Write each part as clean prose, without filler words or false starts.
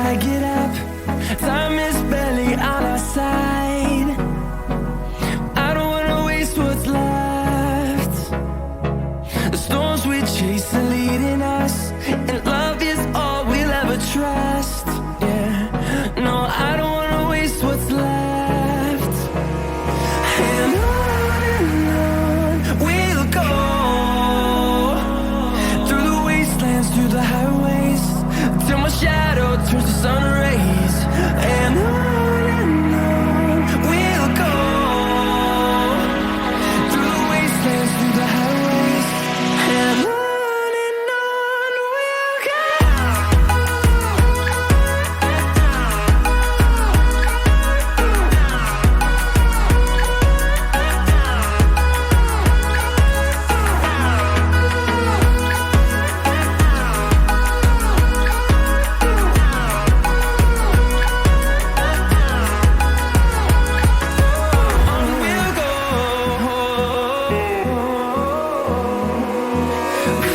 gotta get up. Time is barely on our side. I don't wanna waste what's left. The storms we chase are leading us, and love is all we'll ever trust. Yeah, no, I don't wanna waste what's left. And on we'll go, through the wastelands, through the highways, till my shadow turns to sun rays. And on we'll go, through the wastelands, through the highways, and on we'll go.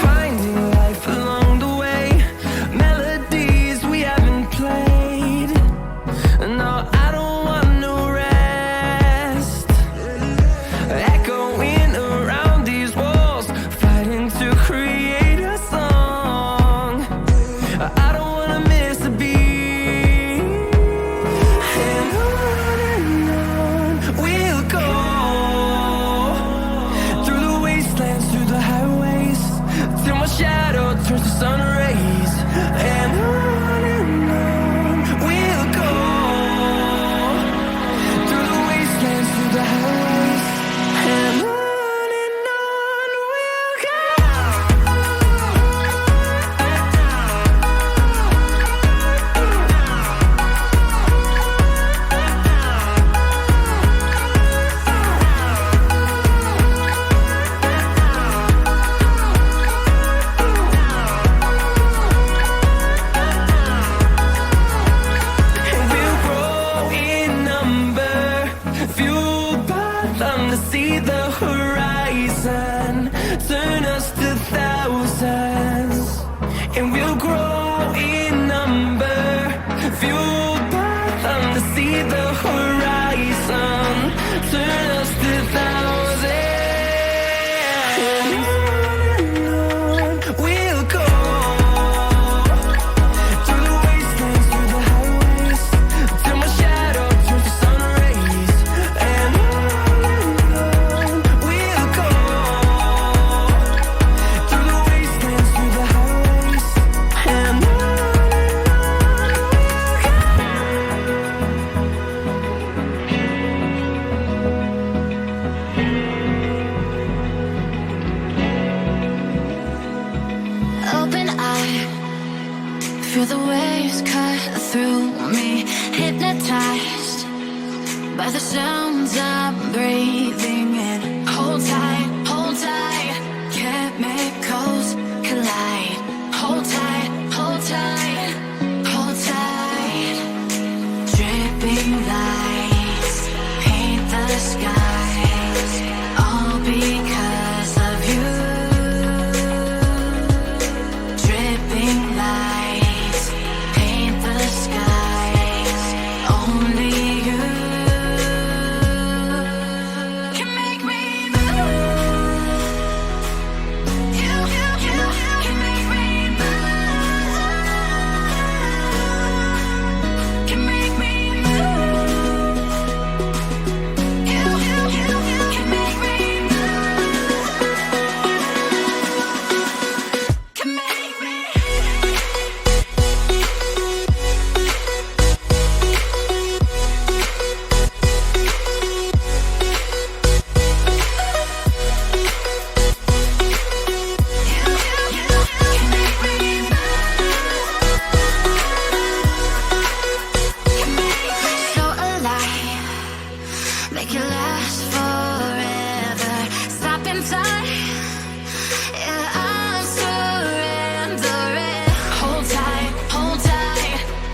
Finding life along the way, melodies we haven't played. No, I don't want no rest. Echoing around these walls, fighting to create a song. I don't wanna miss a beat. And on we'll go, through the wastelands, through the highways, till my shadow turns to sun rays. And on we'll go, through the wastelands, through the highways, and on we'll go. And we'll grow in number, fueled by them to see the horizon, turn us to thousands. And we'll grow in number, fueled by them to see the horizon, turn us to thousands. And on we'll go, through the wastelands, through the highways, till my shadow turns to sun rays. And on we'll go, through the wastelands, through the highways, and on we'll go. Open eye, feel the waves cut through me, hypnotized by the sounds I'm breathing in. Hold tight, chemicals collide. Hold tight, hold tight, hold tight. Dripping lights paint the skies, all because of you. Dripping lights paint the skies, only you can make me move. You can make me move. Can make me move. You can make me move. Can make me. So alive, make it last forever. Stop in time, yeah, I'm surrendering. Hold tight,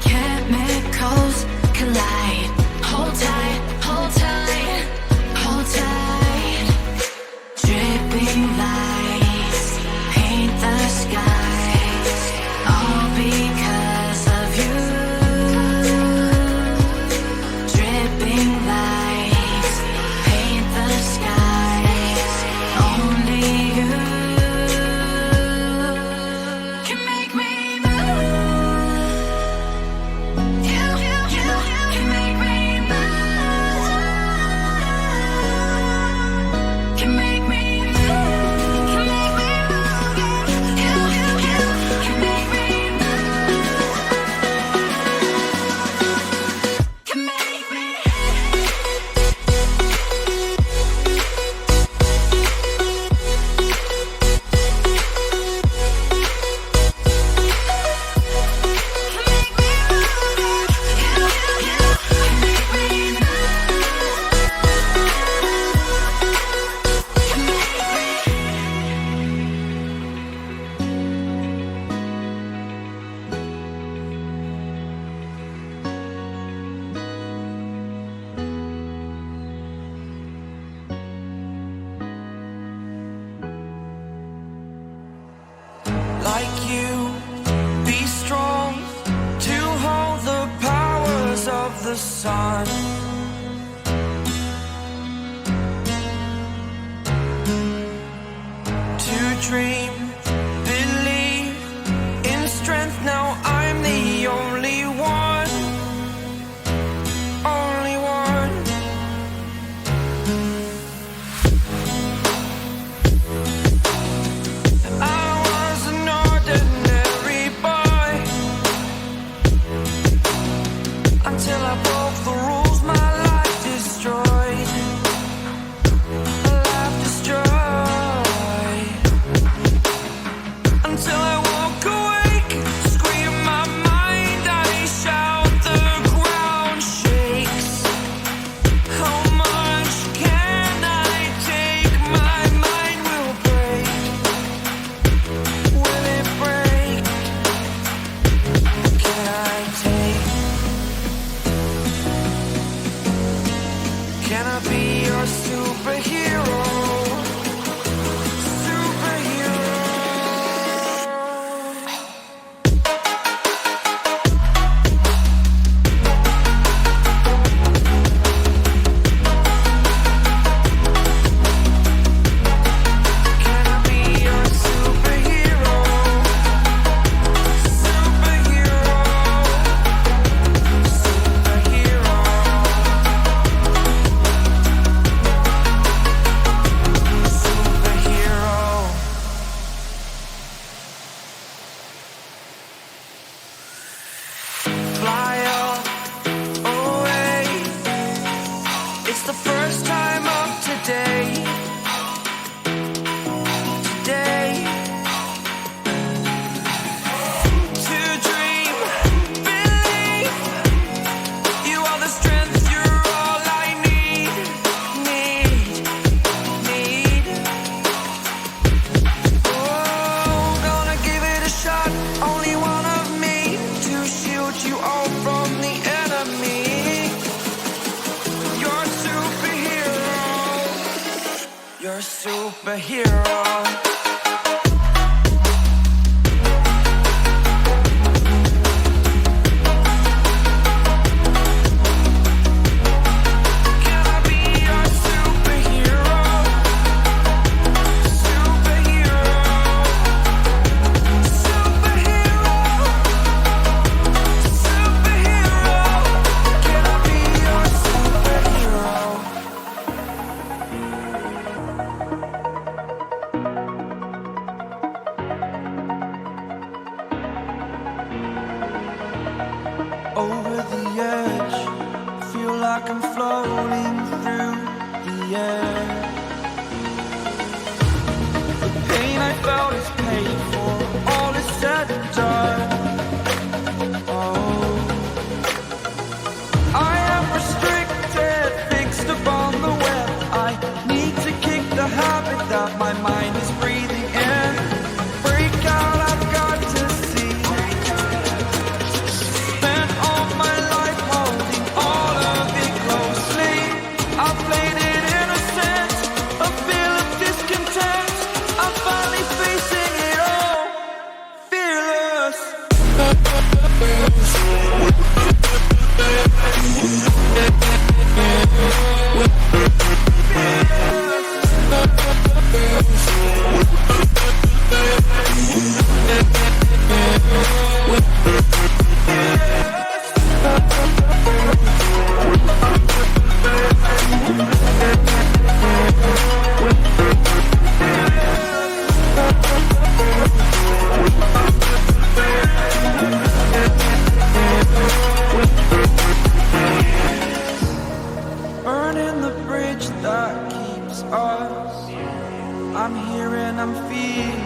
chemicals collide. Hold tight, hold tight, hold tight. Dripping lights paint the skies, all because of you. sun. To dream, believe in strength. Now I'm the only one, only one. I was an ordinary boy until I broke the rules. My life destroyed, life destroyed. Until I walk awake, scream my mind, I shout, the ground shakes. How much can I take? My mind will break. Will it break? Can I take? Can I be your superhero? Superhero. Can I be your superhero? Superhero. Superhero. Superhero. Fly away. It's the first time of today. Today. To dream, believe. You are the strength, you're all I need. Need. Oh, gonna give it a shot. Only one of me to shield you all from the enemy. You're a superhero. You're a superhero. Can I be your superhero? Superhero. Superhero. Superhero. Can I be your superhero? Over the edge, feel like I'm floating through the air. The pain I felt is paid for, all is said and done. Oh, I am restricted, fixed upon the web. I need to kick the habit that my mind is breathing in. Break out, I've got to see. Spent all my life holding all of it closely. I played it innocent, a feel of discontent. I'm finally facing it all, fearless. Burning the bridge that keeps us. I'm here and I'm feeling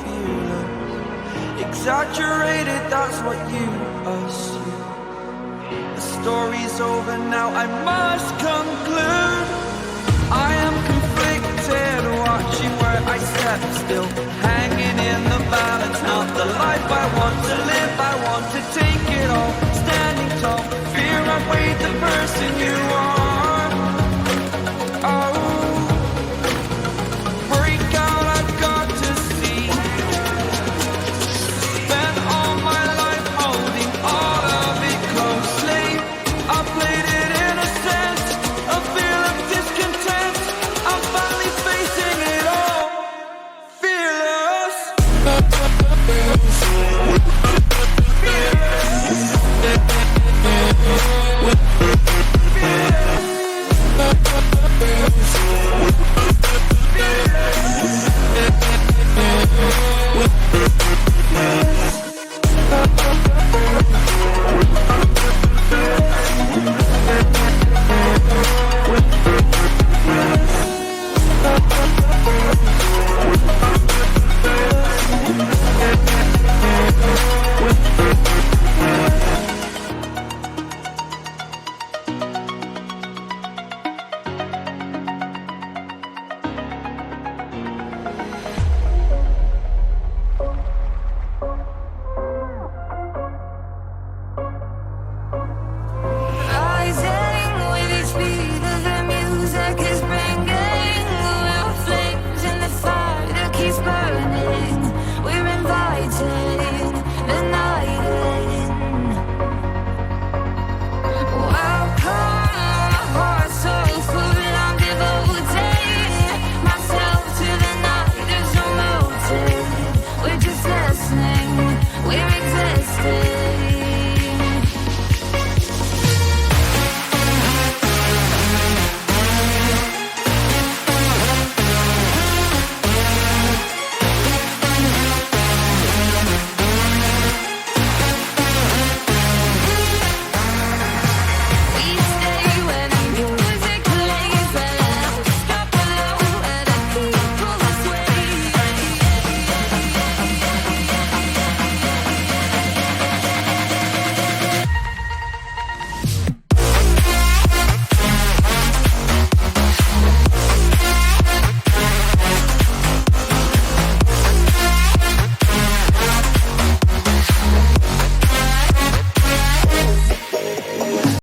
fearless. Exaggerated, that's what you assume. The story's over now, I must conclude. I am conflicted, watching where I step still, hanging in the balance. Not the life I want to live, I want to take it all. Standing tall, fear I weighed the person you are.